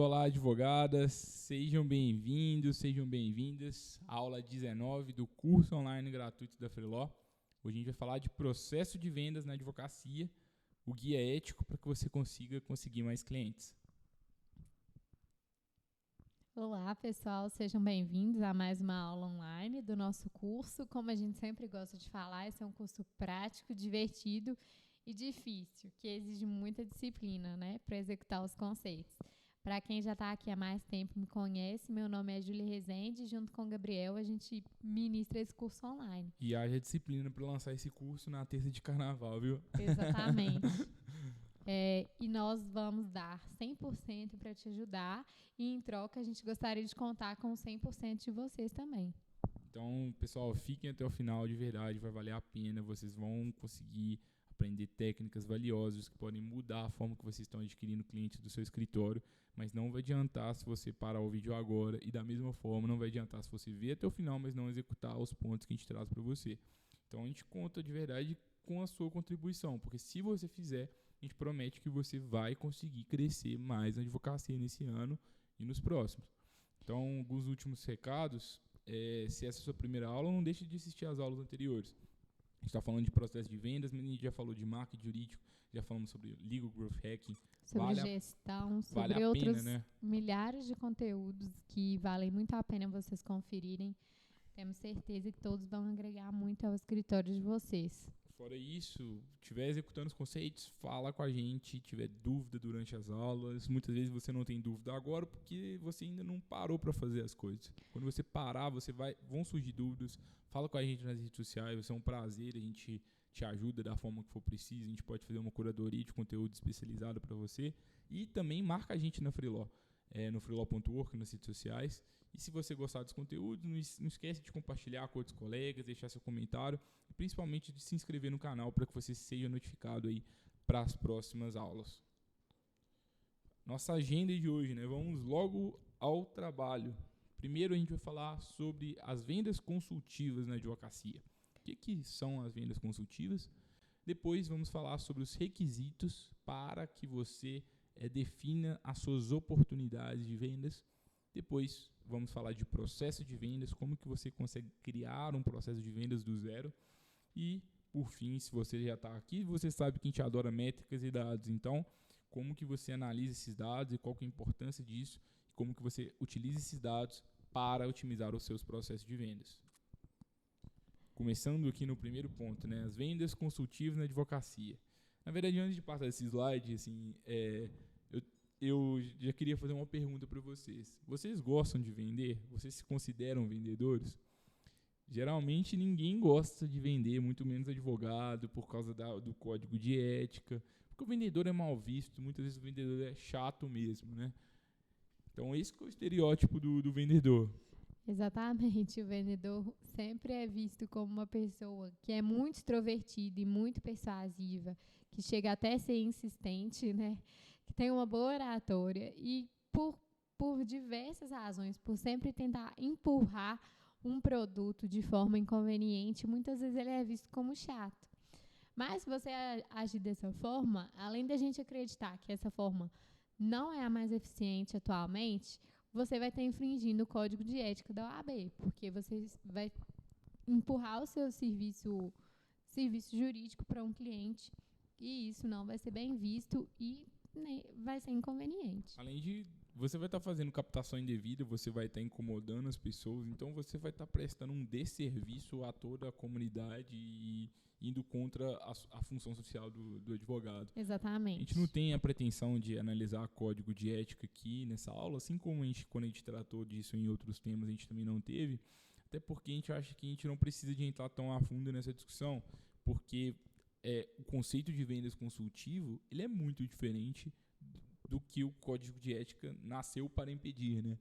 Olá, advogadas, sejam bem-vindos, sejam bem-vindas à aula 19 do curso online gratuito da Freeló. Hoje a gente vai falar de processo de vendas na advocacia, o guia ético para que você consiga conseguir mais clientes. Olá, pessoal, sejam bem-vindos a mais uma aula online do nosso curso. Como a gente sempre gosta de falar, esse é um curso prático, divertido e difícil, que exige muita disciplina, né, para executar os conceitos. Para quem já está aqui há mais tempo e me conhece, meu nome é Júlia Rezende e junto com o Gabriel a gente ministra esse curso online. E haja disciplina para lançar esse curso na terça de carnaval, viu? Exatamente. E nós vamos dar 100% para te ajudar e em troca a gente gostaria de contar com 100% de vocês também. Então, pessoal, fiquem até o final, de verdade, vai valer a pena, vocês vão conseguir aprender técnicas valiosas que podem mudar a forma que vocês estão adquirindo clientes do seu escritório, mas não vai adiantar se você parar o vídeo agora e da mesma forma não vai adiantar se você ver até o final, mas não executar os pontos que a gente traz para você. Então a gente conta de verdade com a sua contribuição, porque se você fizer, a gente promete que você vai conseguir crescer mais na advocacia nesse ano e nos próximos. Então, alguns últimos recados, se essa é a sua primeira aula, não deixe de assistir às aulas anteriores. A gente está falando de processo de vendas, mas a gente já falou de marketing jurídico, já falamos sobre legal growth hacking. Sobre gestão, sobre outros milhares de conteúdos que valem muito a pena vocês conferirem. Temos certeza que todos vão agregar muito ao escritório de vocês. Fora isso, estiver executando os conceitos, fala com a gente, tiver dúvida durante as aulas. Muitas vezes você não tem dúvida agora porque você ainda não parou para fazer as coisas. Quando você parar, vão surgir dúvidas. Fala com a gente nas redes sociais, vai ser um prazer, a gente te ajuda da forma que for preciso. A gente pode fazer uma curadoria de conteúdo especializado para você. E também marca a gente na Freeló. No freeló.org, nas redes sociais. E se você gostar dos conteúdos, não esquece de compartilhar com outros colegas, deixar seu comentário e principalmente de se inscrever no canal para que você seja notificado aí para as próximas aulas. Nossa agenda de hoje, né? Vamos logo ao trabalho. Primeiro a gente vai falar sobre as vendas consultivas na advocacia. O que são as vendas consultivas? Depois vamos falar sobre os requisitos para que você defina as suas oportunidades de vendas. Depois vamos falar de processo de vendas, como que você consegue criar um processo de vendas do zero. E, por fim, se você já está aqui, você sabe que a gente adora métricas e dados. Então, como que você analisa esses dados e qual que é a importância disso, e como que você utiliza esses dados para otimizar os seus processos de vendas. Começando aqui no primeiro ponto, né, as vendas consultivas na advocacia. Na verdade, antes de passar esse slide, assim, eu já queria fazer uma pergunta para vocês. Vocês gostam de vender? Vocês se consideram vendedores? Geralmente ninguém gosta de vender, muito menos advogado, por causa do código de ética. Porque o vendedor é mal visto, muitas vezes o vendedor é chato mesmo, né? Então esse que é o estereótipo do vendedor. Exatamente, o vendedor sempre é visto como uma pessoa que é muito extrovertida e muito persuasiva, que chega até a ser insistente, né? Que tem uma boa oratória e por diversas razões, por sempre tentar empurrar um produto de forma inconveniente, muitas vezes ele é visto como chato. Mas se você agir dessa forma, além da gente acreditar que essa forma não é a mais eficiente atualmente, você vai estar infringindo o código de ética da OAB, porque você vai empurrar o seu serviço jurídico para um cliente e isso não vai ser bem visto e vai ser inconveniente. Além de você vai estar fazendo captação indevida, você vai estar incomodando as pessoas, então você vai estar prestando um desserviço a toda a comunidade e indo contra a função social do advogado. Exatamente. A gente não tem a pretensão de analisar código de ética aqui nessa aula, assim como quando a gente tratou disso em outros temas, a gente também não teve, até porque a gente acha que a gente não precisa de entrar tão a fundo nessa discussão, porque o conceito de vendas consultivo ele é muito diferente do que o código de ética nasceu para impedir, né?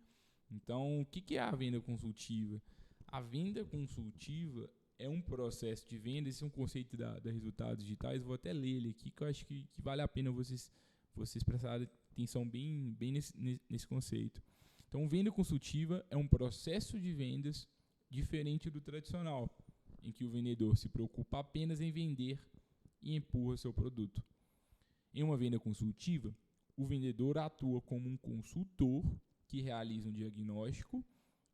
Então, o que é a venda consultiva? A venda consultiva é um processo de venda, esse é um conceito da Resultados Digitais, vou até ler ele aqui, que eu acho que vale a pena vocês prestarem atenção bem nesse conceito. Então, venda consultiva é um processo de vendas diferente do tradicional, em que o vendedor se preocupa apenas em vender e empurra seu produto. Em uma venda consultiva, o vendedor atua como um consultor que realiza um diagnóstico,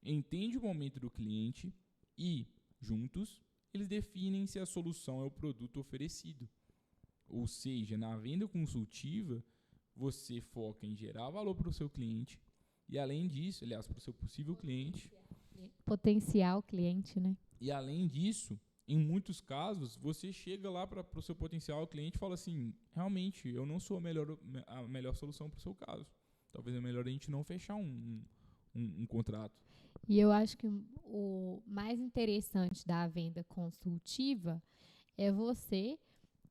entende o momento do cliente e, juntos, eles definem se a solução é o produto oferecido. Ou seja, na venda consultiva, você foca em gerar valor para o seu cliente e, além disso, aliás, para o seu possível cliente. Potencial cliente, né? E, além disso, em muitos casos, você chega lá para o seu potencial cliente e fala assim, realmente, eu não sou a melhor solução para o seu caso. Talvez é melhor a gente não fechar um contrato. E eu acho que o mais interessante da venda consultiva é você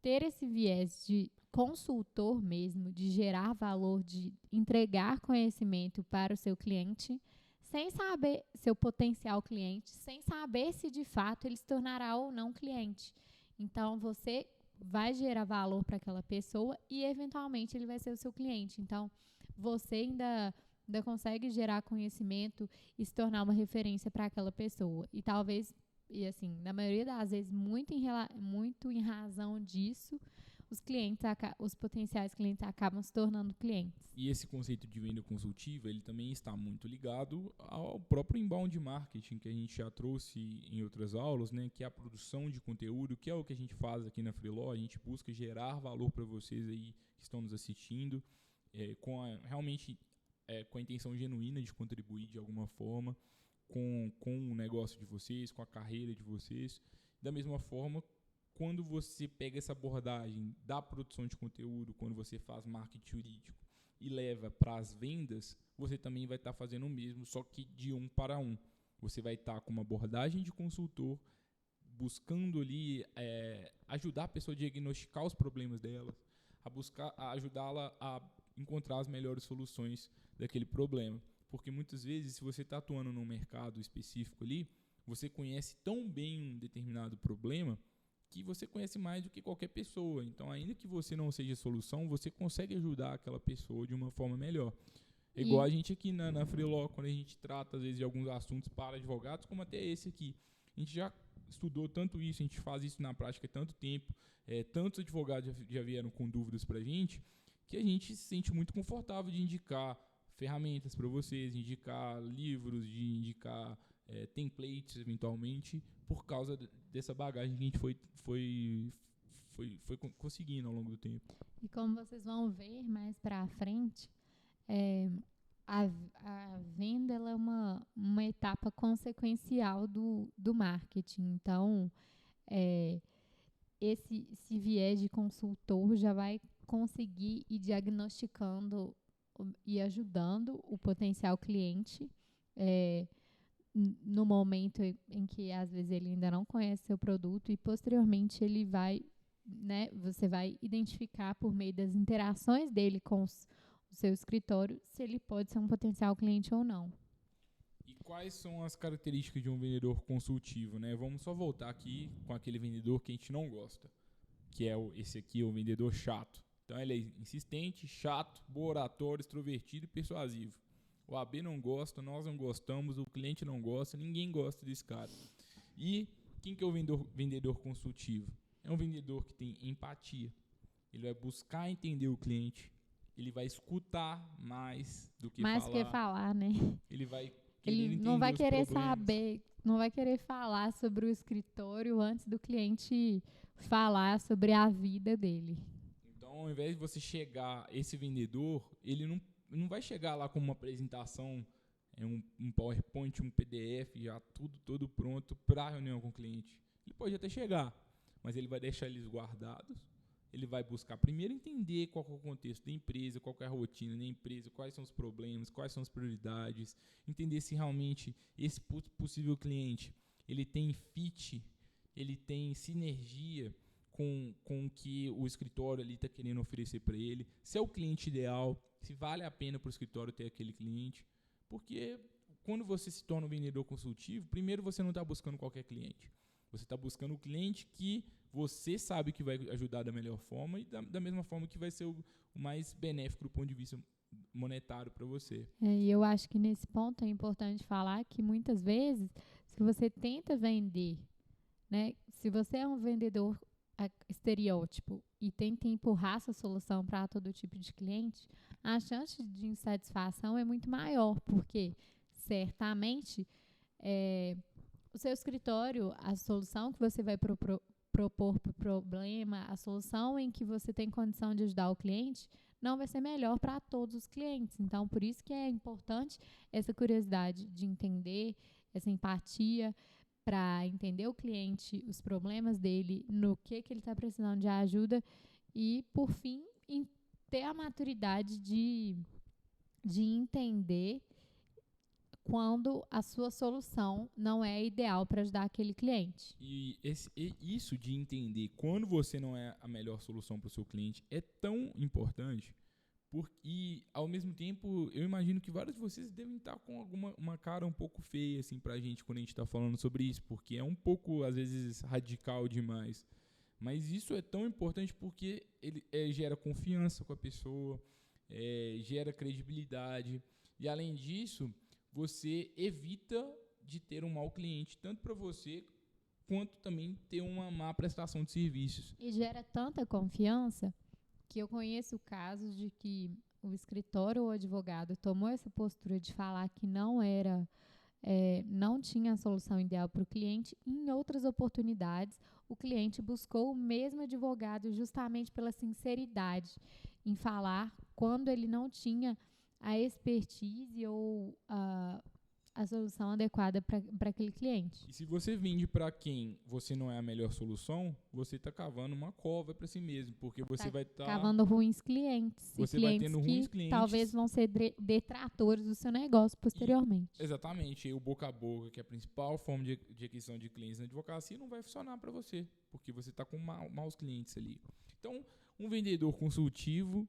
ter esse viés de consultor mesmo, de gerar valor, de entregar conhecimento para o seu cliente, sem saber seu potencial cliente, sem saber se de fato ele se tornará ou não cliente. Então, você vai gerar valor para aquela pessoa e, eventualmente, ele vai ser o seu cliente. Então, você ainda consegue gerar conhecimento e se tornar uma referência para aquela pessoa. E talvez, e assim, na maioria das vezes, muito em razão disso, os potenciais clientes acabam se tornando clientes. E esse conceito de venda consultiva, ele também está muito ligado ao próprio inbound marketing, que a gente já trouxe em outras aulas, né, que é a produção de conteúdo, que é o que a gente faz aqui na Freeló. A gente busca gerar valor para vocês aí que estão nos assistindo, realmente com a intenção genuína de contribuir de alguma forma com o negócio de vocês, com a carreira de vocês. Da mesma forma, quando você pega essa abordagem da produção de conteúdo, quando você faz marketing jurídico e leva para as vendas, você também vai estar fazendo o mesmo, só que de 1 para 1. Você vai estar com uma abordagem de consultor, buscando ali ajudar a pessoa a diagnosticar os problemas dela, a ajudá-la a encontrar as melhores soluções daquele problema. Porque muitas vezes, se você está atuando num mercado específico ali, você conhece tão bem um determinado problema que você conhece mais do que qualquer pessoa. Então, ainda que você não seja a solução, você consegue ajudar aquela pessoa de uma forma melhor. É igual a gente aqui na Freeló, quando a gente trata, às vezes, de alguns assuntos para advogados, como até esse aqui. A gente já estudou tanto isso, a gente faz isso na prática há tanto tempo, tantos advogados já vieram com dúvidas para a gente, que a gente se sente muito confortável de indicar ferramentas para vocês, de indicar livros, de indicar templates, eventualmente, por causa dessa bagagem que a gente foi conseguindo ao longo do tempo. E como vocês vão ver mais para frente, a venda ela é uma etapa consequencial do marketing. Então, esse viés de consultor já vai conseguir ir diagnosticando e ajudando o potencial cliente no momento em que às vezes ele ainda não conhece seu produto, e posteriormente ele vai, né, você vai identificar por meio das interações dele com o seu escritório se ele pode ser um potencial cliente ou não. E quais são as características de um vendedor consultivo, né? Vamos só voltar aqui com aquele vendedor que a gente não gosta, que é esse aqui, o vendedor chato. Então ele é insistente, chato, bom oratório, extrovertido e persuasivo. O AB não gosta, nós não gostamos, o cliente não gosta, ninguém gosta desse cara. E quem que é o vendedor consultivo? É um vendedor que tem empatia. Ele vai buscar entender o cliente. Ele vai escutar mais do que falar. Mais que falar, né? Ele não vai querer saber, não vai querer falar sobre o escritório antes do cliente falar sobre a vida dele. Então, ao invés de você chegar, esse vendedor, ele não vai chegar lá com uma apresentação, um PowerPoint, um PDF, já todo pronto para a reunião com o cliente. Ele pode até chegar, mas ele vai deixar eles guardados. Ele vai buscar primeiro entender qual é o contexto da empresa, qual é a rotina da empresa, quais são os problemas, quais são as prioridades, entender se realmente esse possível cliente ele tem fit, ele tem sinergia com o que o escritório ali está querendo oferecer para ele, se é o cliente ideal, se vale a pena para o escritório ter aquele cliente. Porque quando você se torna um vendedor consultivo, primeiro você não está buscando qualquer cliente. Você está buscando o cliente que você sabe que vai ajudar da melhor forma e da mesma forma que vai ser o mais benéfico do ponto de vista monetário para você. E eu acho que nesse ponto é importante falar que muitas vezes, se você tenta vender, né, se você é um vendedor estereótipo e tenta empurrar essa solução para todo tipo de cliente, a chance de insatisfação é muito maior, porque certamente o seu escritório, a solução que você vai propor para o problema, a solução em que você tem condição de ajudar o cliente, não vai ser melhor para todos os clientes. Então, por isso que é importante essa curiosidade de entender, essa empatia, para entender o cliente, os problemas dele, no que ele está precisando de ajuda e, por fim, ter a maturidade de entender quando a sua solução não é ideal para ajudar aquele cliente. E isso de entender quando você não é a melhor solução para o seu cliente é tão importante. E, ao mesmo tempo, eu imagino que vários de vocês devem estar com uma cara um pouco feia assim, pra gente quando a gente está falando sobre isso, porque é um pouco, às vezes, radical demais. Mas isso é tão importante porque ele gera confiança com a pessoa, gera credibilidade. E, além disso, você evita de ter um mau cliente, tanto para você, quanto também ter uma má prestação de serviços. E gera tanta confiança que eu conheço casos de que o escritório ou o advogado tomou essa postura de falar que não tinha a solução ideal para o cliente. Em outras oportunidades, o cliente buscou o mesmo advogado justamente pela sinceridade em falar quando ele não tinha a expertise ou a solução adequada para aquele cliente. E se você vende para quem você não é a melhor solução, você está cavando uma cova para si mesmo, porque você vai estar cavando ruins clientes. Você e vai clientes tendo ruins clientes. Talvez vão ser detratores do seu negócio posteriormente. Exatamente. E o boca a boca, que é a principal forma de aquisição de clientes na advocacia, não vai funcionar para você, porque você está com maus clientes ali. Então, um vendedor consultivo,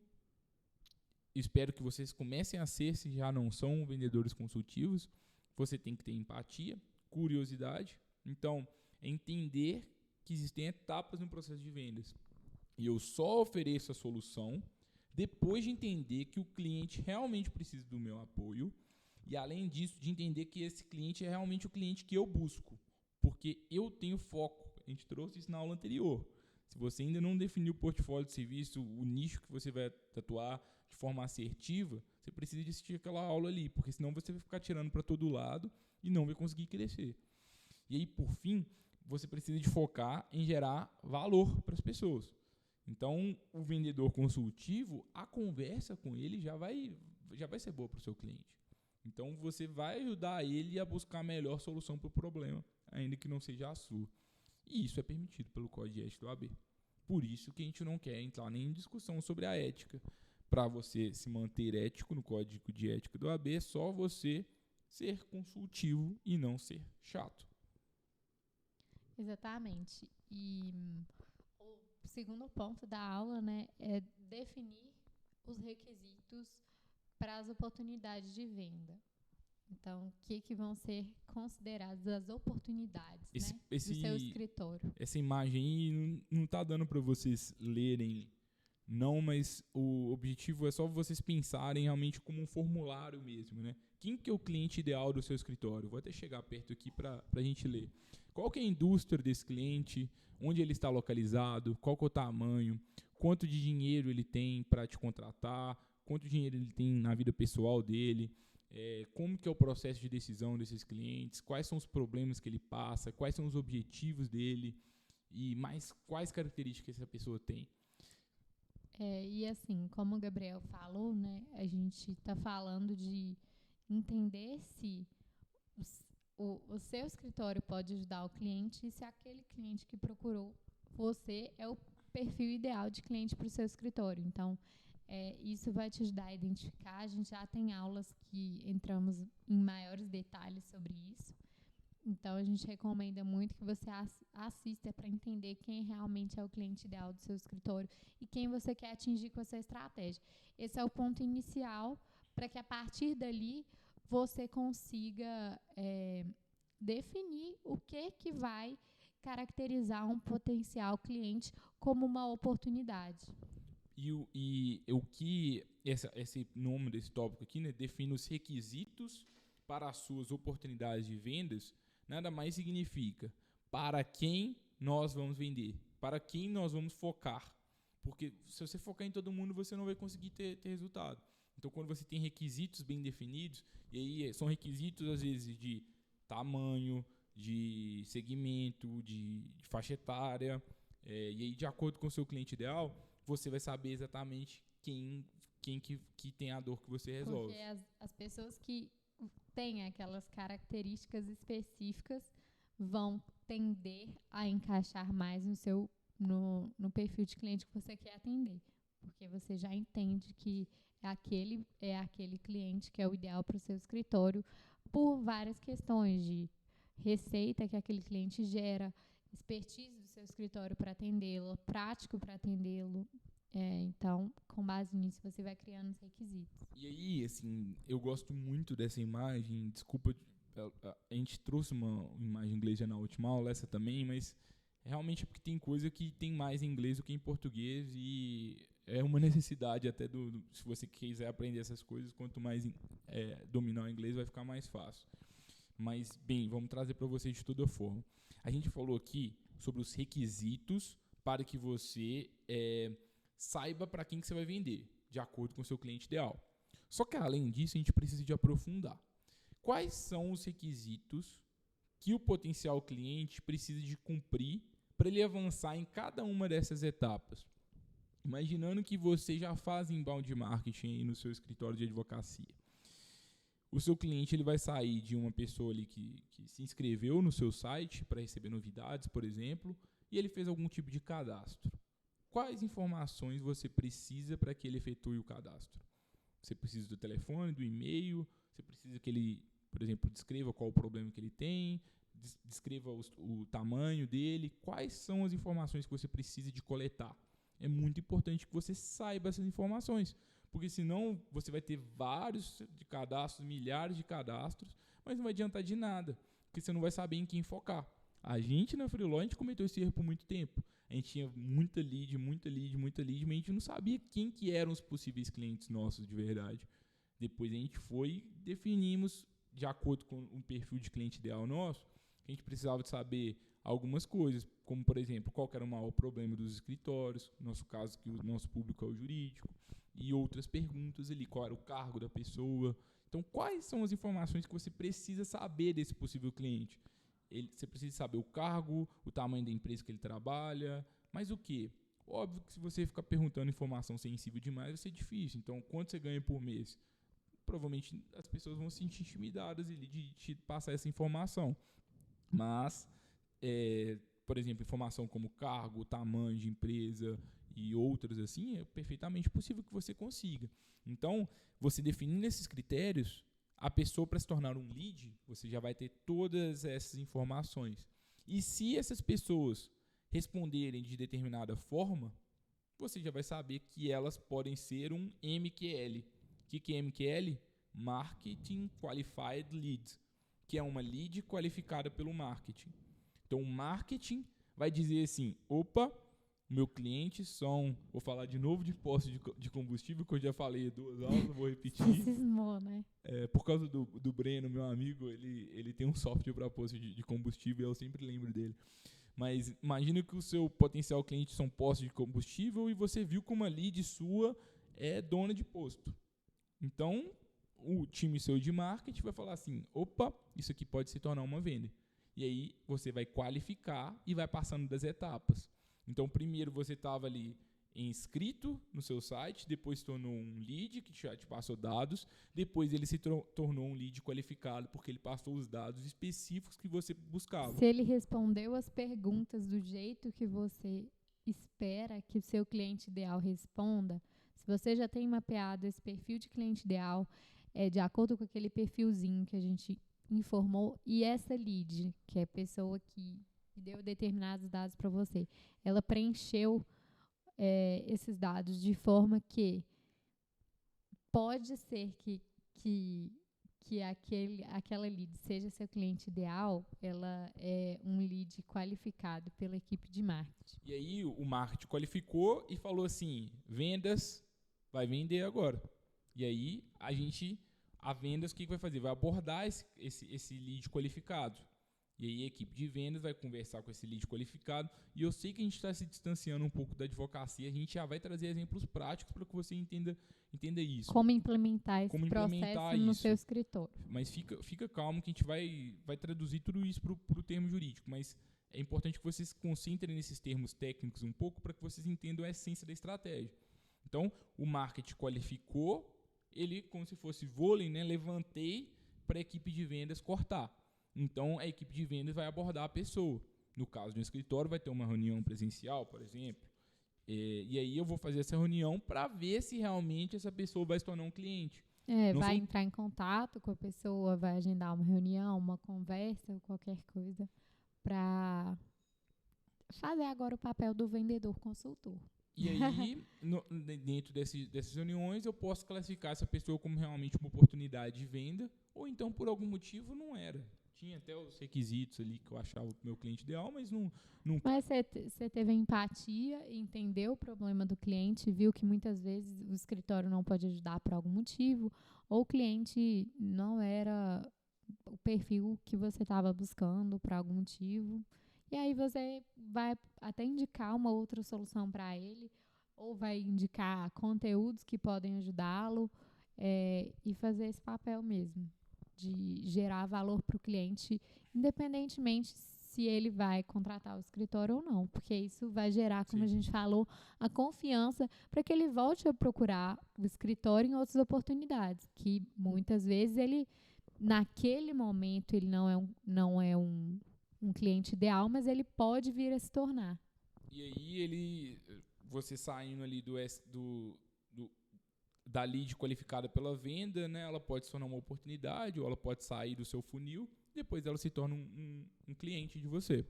espero que vocês comecem a ser, se já não são vendedores consultivos, você tem que ter empatia, curiosidade. Então, entender que existem etapas no processo de vendas. E eu só ofereço a solução depois de entender que o cliente realmente precisa do meu apoio e, além disso, de entender que esse cliente é realmente o cliente que eu busco. Porque eu tenho foco. A gente trouxe isso na aula anterior. Se você ainda não definiu o portfólio de serviço, o nicho que você vai atuar de forma assertiva, você precisa de assistir aquela aula ali, porque senão você vai ficar tirando para todo lado e não vai conseguir crescer. E aí, por fim, você precisa de focar em gerar valor para as pessoas. Então, o vendedor consultivo, a conversa com ele já vai ser boa para o seu cliente. Então, você vai ajudar ele a buscar a melhor solução para o problema, ainda que não seja a sua. E isso é permitido pelo Código de Ética do AB. Por isso que a gente não quer entrar nem em discussão sobre a ética. Para você se manter ético no Código de Ética do AB, é só você ser consultivo e não ser chato. Exatamente. E o segundo ponto da aula, né, é definir os requisitos para as oportunidades de venda. Então, o que vão ser consideradas as oportunidades do seu escritório? Essa imagem aí não está dando para vocês lerem, não, mas o objetivo é só vocês pensarem realmente como um formulário mesmo, né? Quem que é o cliente ideal do seu escritório? Vou até chegar perto aqui para a gente ler. Qual que é a indústria desse cliente? Onde ele está localizado? Qual que é o tamanho? Quanto de dinheiro ele tem para te contratar? Quanto dinheiro ele tem na vida pessoal dele? Como que é o processo de decisão desses clientes? Quais são os problemas que ele passa? Quais são os objetivos dele? E mais quais características essa pessoa tem? E assim, como o Gabriel falou, né, a gente está falando de entender se o seu escritório pode ajudar o cliente e se aquele cliente que procurou você é o perfil ideal de cliente para o seu escritório. Então, isso vai te ajudar a identificar. A gente já tem aulas que entramos em maiores detalhes sobre isso. Então, a gente recomenda muito que você assista para entender quem realmente é o cliente ideal do seu escritório e quem você quer atingir com a sua estratégia. Esse é o ponto inicial para que, a partir dali, você consiga definir o que vai caracterizar um potencial cliente como uma oportunidade. E o que esse nome desse tópico aqui, né, define os requisitos para as suas oportunidades de vendas, nada mais significa para quem nós vamos vender, para quem nós vamos focar. Porque se você focar em todo mundo, você não vai conseguir ter resultado. Então, quando você tem requisitos bem definidos, e aí são requisitos, às vezes, de tamanho, de segmento, de faixa etária, e aí, de acordo com o seu cliente ideal, você vai saber exatamente quem que tem a dor que você resolve. Porque as pessoas que têm aquelas características específicas vão tender a encaixar mais no perfil de cliente que você quer atender. Porque você já entende que é aquele cliente que é o ideal para o seu escritório por várias questões de receita que aquele cliente gera, expertise do seu escritório para atendê-lo, prático para atendê-lo. Então, com base nisso, você vai criando os requisitos. E aí, assim, eu gosto muito dessa imagem. Desculpa, a gente trouxe uma imagem em inglês já na última aula, essa também, mas realmente é porque tem coisa que tem mais em inglês do que em português e é uma necessidade até se você quiser aprender essas coisas, quanto mais dominar o inglês vai ficar mais fácil. Mas, bem, vamos trazer para vocês de toda forma. A gente falou aqui sobre os requisitos para que você saiba para quem que você vai vender, de acordo com o seu cliente ideal. Só que, além disso, a gente precisa de aprofundar. Quais são os requisitos que o potencial cliente precisa de cumprir para ele avançar em cada uma dessas etapas? Imaginando que você já faz inbound marketing aí no seu escritório de advocacia. O seu cliente ele vai sair de uma pessoa ali que se inscreveu no seu site para receber novidades, por exemplo, e ele fez algum tipo de cadastro. Quais informações você precisa para que ele efetue o cadastro? Você precisa do telefone, do e-mail, você precisa que ele, por exemplo, descreva qual o problema que ele tem, descreva o tamanho dele. Quais são as informações que você precisa de coletar? É muito importante que você saiba essas informações, porque senão você vai ter vários de cadastros, milhares de cadastros, mas não vai adiantar de nada, porque você não vai saber em quem focar. A gente na Freeló, a gente cometeu esse erro por muito tempo. A gente tinha muita lead, mas a gente não sabia quem que eram os possíveis clientes nossos de verdade. Depois a gente definimos, de acordo com um perfil de cliente ideal nosso, que a gente precisava de saber algumas coisas, como, por exemplo, qual que era o maior problema dos escritórios, no nosso caso, que o nosso público é o jurídico, e outras perguntas ali, qual era o cargo da pessoa. Então, quais são as informações que você precisa saber desse possível cliente? Você precisa saber o cargo, o tamanho da empresa que ele trabalha, mas o quê? Óbvio que se você ficar perguntando informação sensível demais, vai ser difícil. Então, quanto você ganha por mês? Provavelmente as pessoas vão se sentir intimidadas de te passar essa informação. Mas, por exemplo, informação como cargo, tamanho de empresa e outras assim, é perfeitamente possível que você consiga. Então, você definindo esses critérios, a pessoa, para se tornar um lead, você já vai ter todas essas informações. E se essas pessoas responderem de determinada forma, você já vai saber que elas podem ser um MQL. O que é MQL? Marketing Qualified Lead, que é uma lead qualificada pelo marketing. Então, o marketing vai dizer assim, opa, meu cliente são, vou falar de novo de posto de combustível, que eu já falei 2 aulas, vou repetir. Cismou, né? Por causa do Breno, meu amigo, ele tem um software para posto de combustível, eu sempre lembro dele. Mas imagina que o seu potencial cliente são postos de combustível e você viu que uma lead sua é dona de posto. Então, o time seu de marketing vai falar assim, opa, isso aqui pode se tornar uma venda. E aí você vai qualificar e vai passando das etapas. Então, primeiro você estava ali inscrito no seu site, depois se tornou um lead, que já te passou dados, depois ele se tornou um lead qualificado, porque ele passou os dados específicos que você buscava. Se ele respondeu as perguntas do jeito que você espera que o seu cliente ideal responda, se você já tem mapeado esse perfil de cliente ideal, de acordo com aquele perfilzinho que a gente informou, e essa lead, que é a pessoa que deu determinados dados para você, ela preencheu esses dados de forma que pode ser que aquela lead seja seu cliente ideal, ela é um lead qualificado pela equipe de marketing. E aí o marketing qualificou e falou assim, vendas, vai vender agora. E aí a vendas, o que vai fazer? Vai abordar esse lead qualificado. E aí a equipe de vendas vai conversar com esse lead qualificado. E eu sei que a gente está se distanciando um pouco da advocacia. A gente já vai trazer exemplos práticos para que você entenda isso. Como implementar esse processo no seu escritório. Mas fica calmo que a gente vai traduzir tudo isso para o termo jurídico. Mas é importante que vocês se concentrem nesses termos técnicos um pouco para que vocês entendam a essência da estratégia. Então, o marketing qualificou, ele como se fosse vôlei, né? Levantei para a equipe de vendas cortar. Então, a equipe de vendas vai abordar a pessoa. No caso de um escritório, vai ter uma reunião presencial, por exemplo. E aí eu vou fazer essa reunião para ver se realmente essa pessoa vai se tornar um cliente. Vai entrar em contato com a pessoa, vai agendar uma reunião, uma conversa, qualquer coisa, para fazer agora o papel do vendedor consultor. E aí, dentro dessas reuniões, eu posso classificar essa pessoa como realmente uma oportunidade de venda, ou então, por algum motivo, não era. Tinha até os requisitos ali que eu achava o meu cliente ideal, mas não. Mas você teve empatia, entendeu o problema do cliente, viu que muitas vezes o escritório não pode ajudar por algum motivo, ou o cliente não era o perfil que você estava buscando por algum motivo. E aí você vai até indicar uma outra solução para ele, ou vai indicar conteúdos que podem ajudá-lo, e fazer esse papel mesmo, de gerar valor para o cliente, independentemente se ele vai contratar o escritório ou não, porque isso vai gerar, como a gente falou, a confiança para que ele volte a procurar o escritório em outras oportunidades, que muitas vezes ele, naquele momento, ele não é um cliente ideal, mas ele pode vir a se tornar. E aí você saindo ali da lead qualificada pela venda, né, ela pode se tornar uma oportunidade, ou ela pode sair do seu funil, depois ela se torna um cliente de você.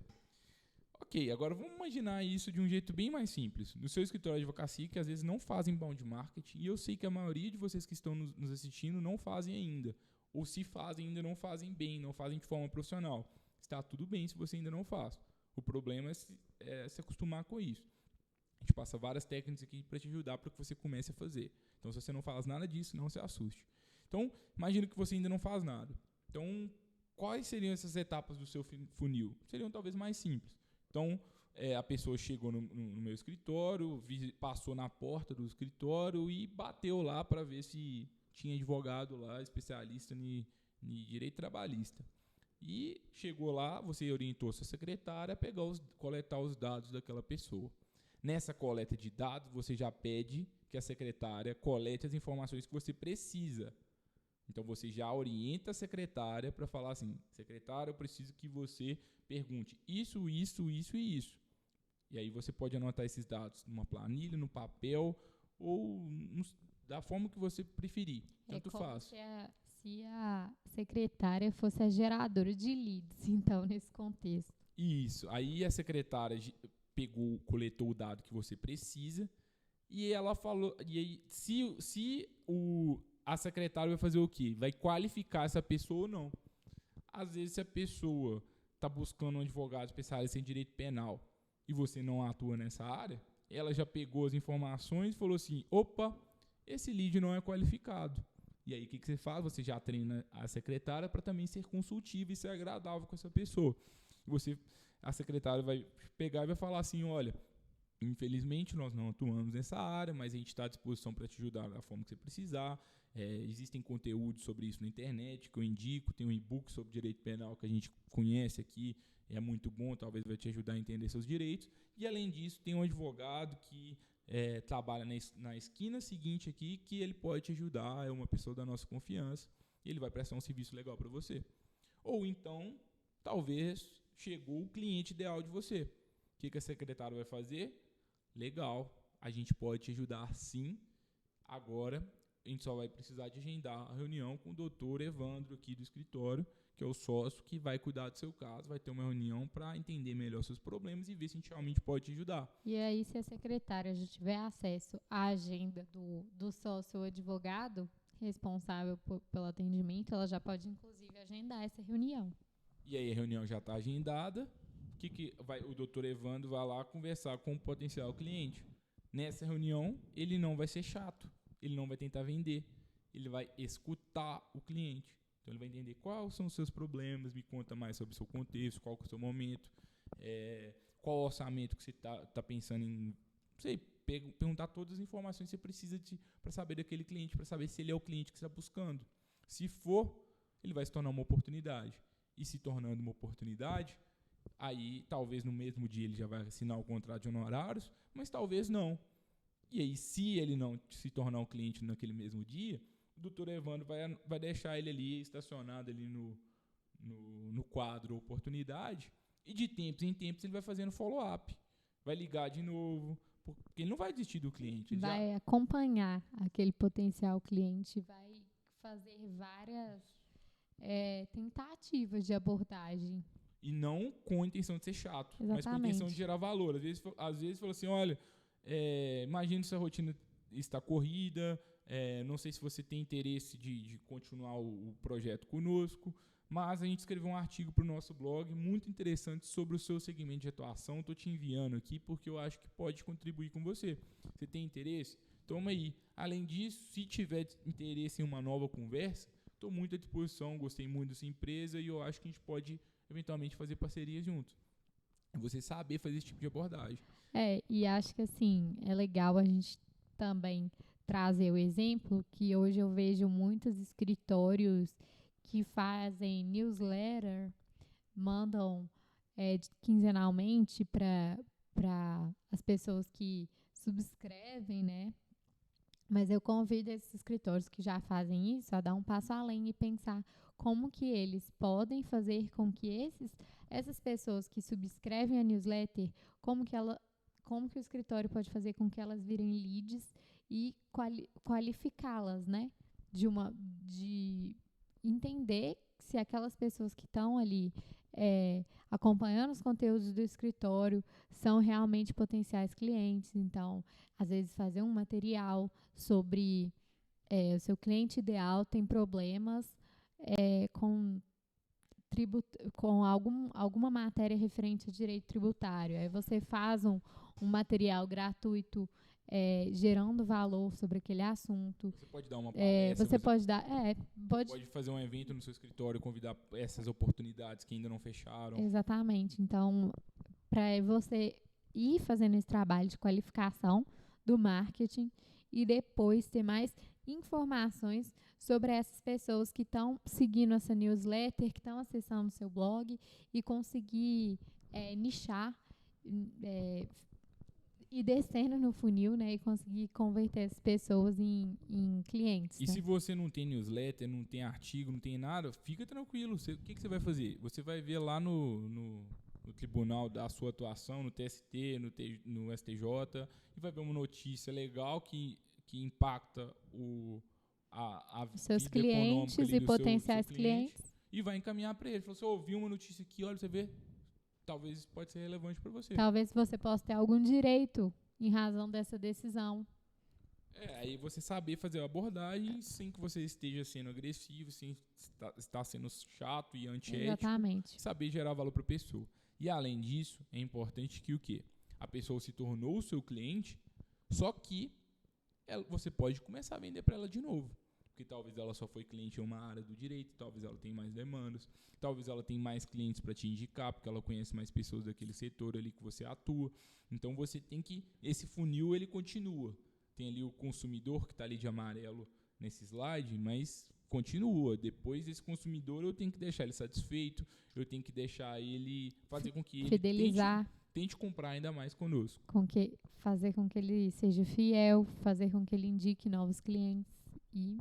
Ok, agora vamos imaginar isso de um jeito bem mais simples. No seu escritório de advocacia, que às vezes não fazem inbound marketing, e eu sei que a maioria de vocês que estão nos assistindo não fazem ainda, ou se fazem ainda não fazem bem, não fazem de forma profissional. Está tudo bem se você ainda não faz. O problema é se acostumar com isso. A gente passa várias técnicas aqui para te ajudar para que você comece a fazer. Então, se você não faz nada disso, não se assuste. Então, imagina que você ainda não faz nada. Então, quais seriam essas etapas do seu funil? Seriam talvez mais simples. Então, a pessoa chegou no meu escritório, passou na porta do escritório e bateu lá para ver se tinha advogado lá, especialista em direito trabalhista. E chegou lá, você orientou sua secretária a coletar os dados daquela pessoa. Nessa coleta de dados, você já pede que a secretária colete as informações que você precisa. Então, você já orienta a secretária para falar assim, secretária, eu preciso que você pergunte isso, isso, isso e isso. E aí você pode anotar esses dados numa planilha, no papel, ou da forma que você preferir. Tanto faz. Se a secretária fosse a geradora de leads, então, nesse contexto. Isso. Aí a secretária coletou o dado que você precisa e ela falou. E aí, a secretária vai fazer o quê? Vai qualificar essa pessoa ou não. Às vezes, se a pessoa está buscando um advogado especialista em direito penal e você não atua nessa área, ela já pegou as informações e falou assim: opa, esse lead não é qualificado. E aí, o que você faz? Você já treina a secretária para também ser consultiva e ser agradável com essa pessoa. A secretária vai pegar e vai falar assim, olha, infelizmente nós não atuamos nessa área, mas a gente está à disposição para te ajudar da forma que você precisar. Existem conteúdos sobre isso na internet que eu indico, tem um e-book sobre direito penal que a gente conhece aqui, é muito bom, talvez vai te ajudar a entender seus direitos. E além disso, tem um advogado que trabalha na esquina seguinte aqui, que ele pode te ajudar, é uma pessoa da nossa confiança, e ele vai prestar um serviço legal para você. Ou então, talvez chegou o cliente ideal de você. O que a secretária vai fazer? Legal, a gente pode te ajudar sim. Agora, a gente só vai precisar de agendar a reunião com o doutor Evandro aqui do escritório, que é o sócio que vai cuidar do seu caso, vai ter uma reunião para entender melhor seus problemas e ver se a gente realmente pode te ajudar. E aí, se a secretária já tiver acesso à agenda do sócio ou advogado responsável pelo atendimento, ela já pode, inclusive, agendar essa reunião. E aí a reunião já está agendada, o doutor Evandro vai lá conversar com o potencial cliente. Nessa reunião, ele não vai ser chato, ele não vai tentar vender, ele vai escutar o cliente. Então ele vai entender quais são os seus problemas, me conta mais sobre o seu contexto, qual que é o seu momento, qual o orçamento que você tá pensando em, não sei, perguntar todas as informações que você precisa para saber daquele cliente, para saber se ele é o cliente que você está buscando. Se for, ele vai se tornar uma oportunidade. E se tornando uma oportunidade, aí talvez no mesmo dia ele já vai assinar o contrato de honorários, mas talvez não. E aí, se ele não se tornar um cliente naquele mesmo dia, o doutor Evandro vai deixar ele ali estacionado ali no quadro oportunidade, e de tempos em tempos ele vai fazendo follow-up, vai ligar de novo, porque ele não vai desistir do cliente. Vai acompanhar aquele potencial cliente, vai fazer várias tentativas de abordagem. E não com a intenção de ser chato, Exatamente. mas com a intenção de gerar valor. Às vezes fala assim, olha, imagina se a rotina está corrida, não sei se você tem interesse de continuar o projeto conosco, mas a gente escreveu um artigo para o nosso blog muito interessante sobre o seu segmento de atuação. Estou te enviando aqui porque eu acho que pode contribuir com você. Você tem interesse? Toma aí. Além disso, se tiver interesse em uma nova conversa, estou muito à disposição, gostei muito dessa empresa e eu acho que a gente pode eventualmente fazer parceria juntos. Você saber fazer esse tipo de abordagem. E acho que assim, é legal a gente também trazer o exemplo que hoje eu vejo muitos escritórios que fazem newsletter, mandam quinzenalmente para as pessoas que subscrevem, né? Mas eu convido esses escritórios que já fazem isso a dar um passo além e pensar como que eles podem fazer com que essas pessoas que subscrevem a newsletter, como que o escritório pode fazer com que elas virem leads e qualificá-las, né? De entender se aquelas pessoas que estão ali acompanhando os conteúdos do escritório são realmente potenciais clientes. Então, às vezes fazer um material sobre o seu cliente ideal tem problemas com alguma matéria referente a direito tributário. Aí você faz um material gratuito gerando valor sobre aquele assunto. Você pode dar uma palestra. Pode fazer um evento no seu escritório, convidar essas oportunidades que ainda não fecharam. Exatamente. Então, para você ir fazendo esse trabalho de qualificação do marketing e depois ter mais informações sobre essas pessoas que estão seguindo essa newsletter, que estão acessando o seu blog e conseguir nichar e descendo no funil, né, e conseguir converter as pessoas em clientes. E né? Se você não tem newsletter, não tem artigo, não tem nada, fica tranquilo. O que você vai fazer? Você vai ver lá no tribunal da sua atuação, no TST, no STJ, e vai ver uma notícia legal que impacta seus vida clientes econômica e do potenciais seu cliente, clientes. e vai encaminhar para ele. Falou, você ouviu uma notícia aqui, olha, você vê, talvez pode ser relevante para você. Talvez você possa ter algum direito em razão dessa decisão. Aí você saber fazer a abordagem sem que você esteja sendo agressivo, sem estar sendo chato e antiético. Exatamente. Saber gerar valor para a pessoa. E além disso, é importante que o quê? A pessoa se tornou o seu cliente, só que você pode começar a vender para ela de novo. Porque talvez ela só foi cliente em uma área do direito, talvez ela tenha mais demandas, talvez ela tenha mais clientes para te indicar, porque ela conhece mais pessoas daquele setor ali que você atua. Então você tem que, esse funil ele continua. Tem ali o consumidor que está ali de amarelo nesse slide, mas continua. Depois desse consumidor eu tenho que deixar ele satisfeito, eu tenho que deixar ele, fazer com que ele fidelizar. Tente comprar ainda mais conosco. Fazer com que ele seja fiel, fazer com que ele indique novos clientes e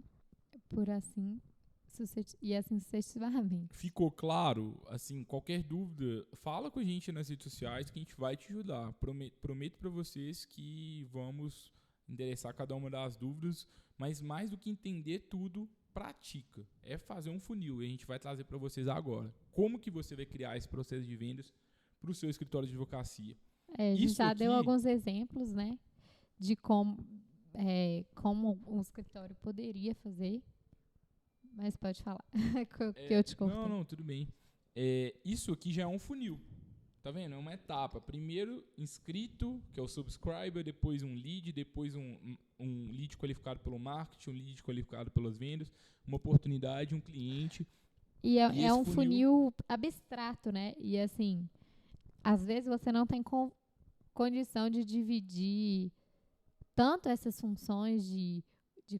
assim sucessivamente. Ficou claro? Assim, qualquer dúvida, fala com a gente nas redes sociais que a gente vai te ajudar. Prometo para vocês que vamos endereçar cada uma das dúvidas, mas mais do que entender tudo, pratica. É fazer um funil e a gente vai trazer para vocês agora. Como que você vai criar esse processo de vendas para o seu escritório de advocacia? A gente já deu alguns exemplos, né, de como um escritório poderia fazer, mas pode falar, que eu te cortei. Não, tudo bem. Isso aqui já é um funil. Tá vendo? É uma etapa. Primeiro, inscrito, que é o subscriber, depois um lead, depois um lead qualificado pelo marketing, um lead qualificado pelas vendas, uma oportunidade, um cliente. E é um funil abstrato, né? E assim, às vezes você não tem condição de dividir tanto essas funções de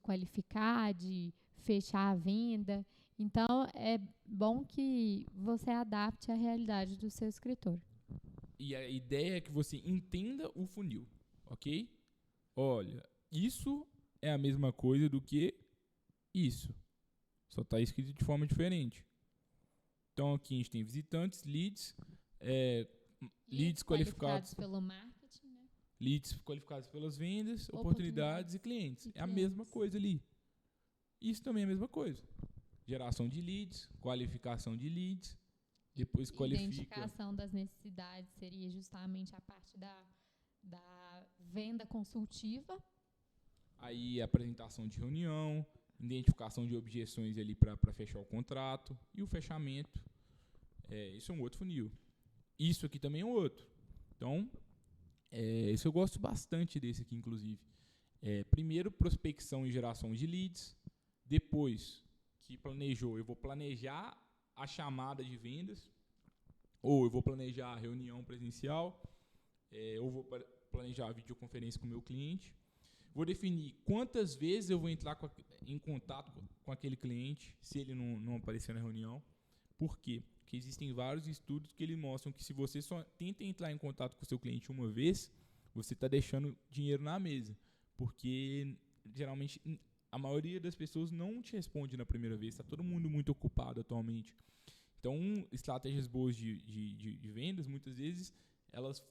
qualificar, de fechar a venda. Então, é bom que você adapte à realidade do seu escritor. E a ideia é que você entenda o funil, ok? Olha, isso é a mesma coisa do que isso. Só está escrito de forma diferente. Então, aqui a gente tem visitantes, leads, leads qualificados pelo marketing, né? Leads qualificados pelas vendas, oportunidades e clientes. É a mesma coisa ali. Isso também é a mesma coisa. Geração de leads, qualificação de leads, depois qualifica. Identificação das necessidades seria justamente a parte da venda consultiva. Aí apresentação de reunião, identificação de objeções ali para fechar o contrato e o fechamento. Isso é um outro funil. Isso aqui também é um outro. Então, isso eu gosto bastante desse aqui, inclusive. Primeiro, prospecção e geração de leads. Depois que planejou, eu vou planejar a chamada de vendas, ou eu vou planejar a reunião presencial, ou vou planejar a videoconferência com o meu cliente. Vou definir quantas vezes eu vou entrar em contato com aquele cliente, se ele não aparecer na reunião. Por quê? Porque existem vários estudos que eles mostram que se você só tenta entrar em contato com o seu cliente uma vez, você está deixando dinheiro na mesa. Porque, geralmente, a maioria das pessoas não te responde na primeira vez. Está todo mundo muito ocupado atualmente. Então, estratégias boas de vendas, muitas vezes, elas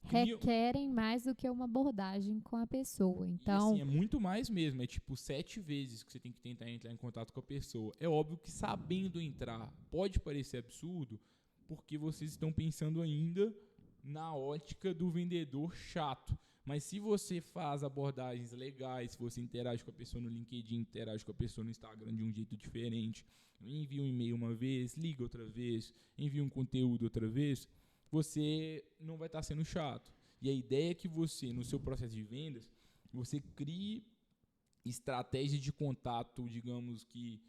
requerem mais do que uma abordagem com a pessoa. Então, e, assim, é muito mais mesmo. É tipo 7 vezes que você tem que tentar entrar em contato com a pessoa. É óbvio que sabendo entrar pode parecer absurdo, porque vocês estão pensando ainda na ótica do vendedor chato. Mas se você faz abordagens legais, se você interage com a pessoa no LinkedIn, interage com a pessoa no Instagram de um jeito diferente, envia um e-mail uma vez, liga outra vez, envia um conteúdo outra vez, você não vai estar sendo chato. E a ideia é que você, no seu processo de vendas, você crie estratégias de contato, digamos que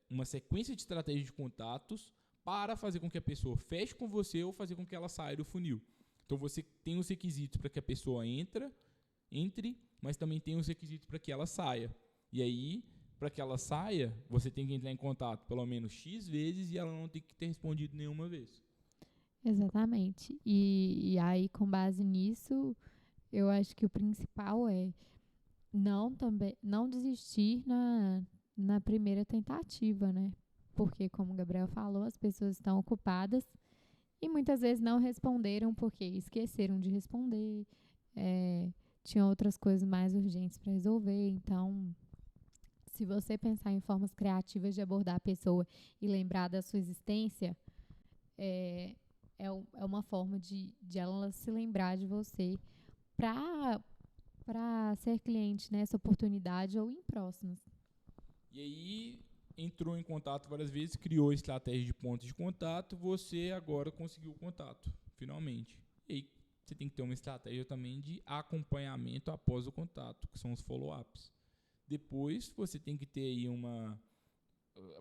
uma sequência de estratégias de contatos para fazer com que a pessoa feche com você ou fazer com que ela saia do funil. Então você tem os requisitos para que a pessoa entre, mas também tem os requisitos para que ela saia. E aí, para que ela saia, você tem que entrar em contato pelo menos X vezes e ela não tem que ter respondido nenhuma vez. Exatamente. E aí, com base nisso, eu acho que o principal é não desistir na primeira tentativa, né? Porque, como o Gabriel falou, as pessoas estão ocupadas e muitas vezes não responderam porque esqueceram de responder, tinham outras coisas mais urgentes para resolver. Então, se você pensar em formas criativas de abordar a pessoa e lembrar da sua existência, é uma forma de ela se lembrar de você para ser cliente nessa oportunidade ou em próximas. E aí, entrou em contato várias vezes, criou a estratégia de pontos de contato, você agora conseguiu o contato, finalmente. E aí, você tem que ter uma estratégia também de acompanhamento após o contato, que são os follow-ups. Depois, você tem que ter aí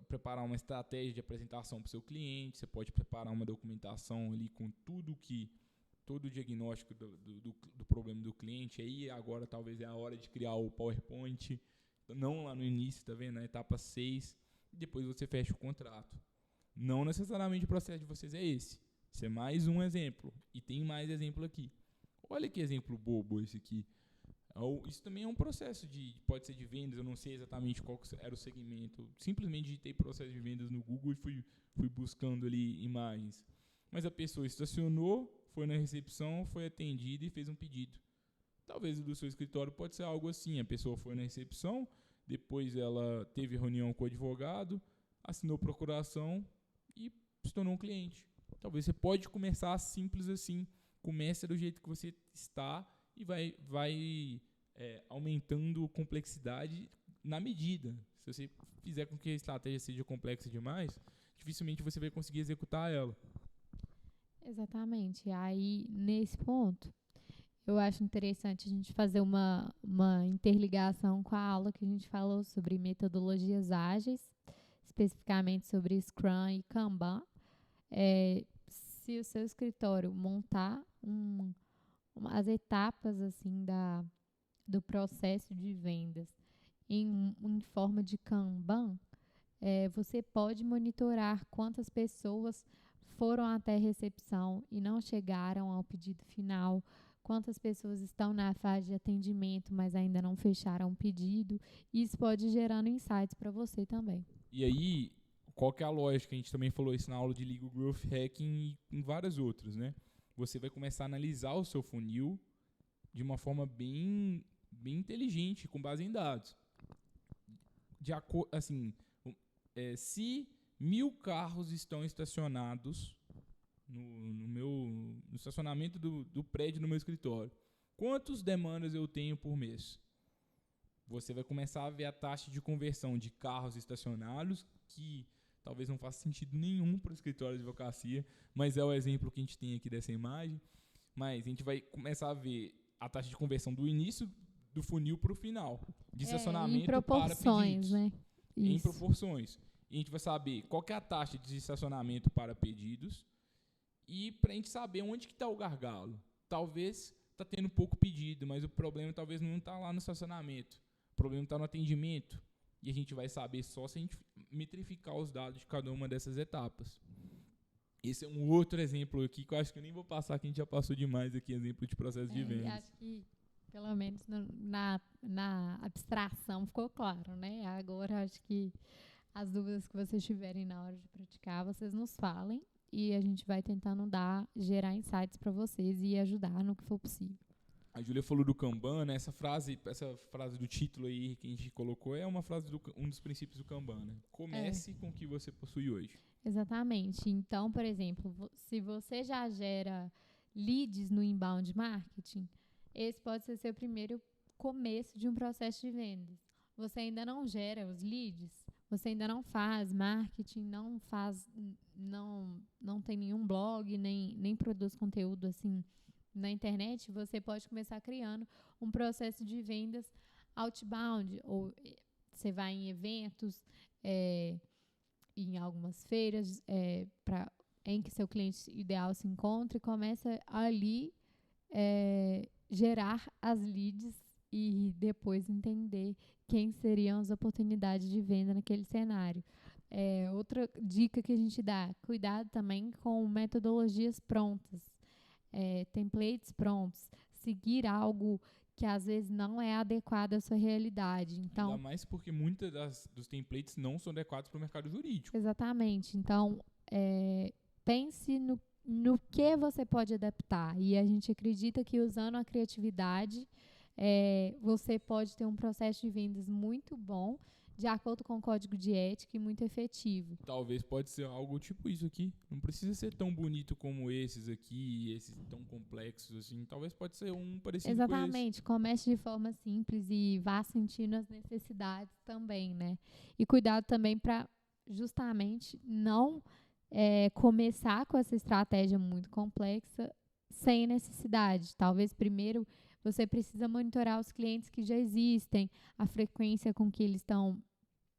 preparar uma estratégia de apresentação para o seu cliente, você pode preparar uma documentação ali com todo o diagnóstico do problema do cliente. Aí agora talvez é a hora de criar o PowerPoint, não lá no início, tá vendo? Na etapa 6, e depois você fecha o contrato. Não necessariamente o processo de vocês é esse. Isso é mais um exemplo. E tem mais exemplo aqui. Olha que exemplo bobo esse aqui. Isso também é um processo pode ser de vendas, eu não sei exatamente qual era o segmento. Simplesmente digitei processo de vendas no Google e fui buscando ali imagens. Mas a pessoa estacionou, foi na recepção, foi atendida e fez um pedido. Talvez o do seu escritório pode ser algo assim. A pessoa foi na recepção, depois ela teve reunião com o advogado, assinou procuração e se tornou um cliente. Talvez você pode começar simples assim. Comece do jeito que você está e vai aumentando complexidade na medida. Se você fizer com que a estratégia seja complexa demais, dificilmente você vai conseguir executar ela. Exatamente. Aí, nesse ponto, eu acho interessante a gente fazer uma interligação com a aula que a gente falou sobre metodologias ágeis, especificamente sobre Scrum e Kanban. Se o seu escritório montar as etapas assim do processo de vendas em forma de Kanban, você pode monitorar quantas pessoas foram até a recepção e não chegaram ao pedido final, quantas pessoas estão na fase de atendimento, mas ainda não fecharam o pedido. Isso pode gerando insights para você também. E aí, qual que é a lógica? A gente também falou isso na aula de Legal Growth Hacking e em várias outras, né? Você vai começar a analisar o seu funil de uma forma bem inteligente, com base em dados. Se 1000 carros estão estacionados no estacionamento do prédio do meu escritório, quantas demandas eu tenho por mês? Você vai começar a ver a taxa de conversão de carros estacionados, que talvez não faça sentido nenhum para o escritório de advocacia, mas é o exemplo que a gente tem aqui dessa imagem. Mas a gente vai começar a ver a taxa de conversão do início do funil para o final, de estacionamento para pedidos. Né? Em proporções. E a gente vai saber qual que é a taxa de estacionamento para pedidos e para a gente saber onde que está o gargalo. Talvez está tendo pouco pedido, mas o problema talvez não está lá no estacionamento. O problema está no atendimento. E a gente vai saber só se a gente metrificar os dados de cada uma dessas etapas. Esse é um outro exemplo aqui que eu acho que eu nem vou passar, que a gente já passou demais aqui, exemplo de processo de vendas. Acho que, pelo menos na abstração, ficou claro, né? Agora, acho que as dúvidas que vocês tiverem na hora de praticar, vocês nos falem e a gente vai tentando gerar insights para vocês e ajudar no que for possível. A Júlia falou do Kanban, né? Essa frase do título aí que a gente colocou é uma frase um dos princípios do Kanban, né? Comece com o que você possui hoje. Exatamente. Então, por exemplo, se você já gera leads no inbound marketing, esse pode ser seu primeiro começo de um processo de vendas. Você ainda não gera os leads, você ainda não faz marketing, não tem nenhum blog, nem produz conteúdo assim na internet, você pode começar criando um processo de vendas outbound, ou você vai em eventos, em algumas feiras, em que seu cliente ideal se encontra e começa ali gerar as leads e depois entender quem seriam as oportunidades de venda naquele cenário. Outra dica que a gente dá, cuidado também com metodologias prontas, templates prontos, seguir algo que às vezes não é adequado à sua realidade. Então, ainda mais porque muitos dos templates não são adequados para o mercado jurídico. Exatamente. Então, pense no que você pode adaptar. E a gente acredita que usando a criatividade, você pode ter um processo de vendas muito bom, de acordo com o código de ética e muito efetivo. Talvez pode ser algo tipo isso aqui. Não precisa ser tão bonito como esses aqui, esses tão complexos assim. Talvez pode ser um parecido Exatamente. com esse. Comece de forma simples e vá sentindo as necessidades também, né? E cuidado também para justamente não começar com essa estratégia muito complexa sem necessidade. Talvez primeiro você precisa monitorar os clientes que já existem, a frequência com que eles estão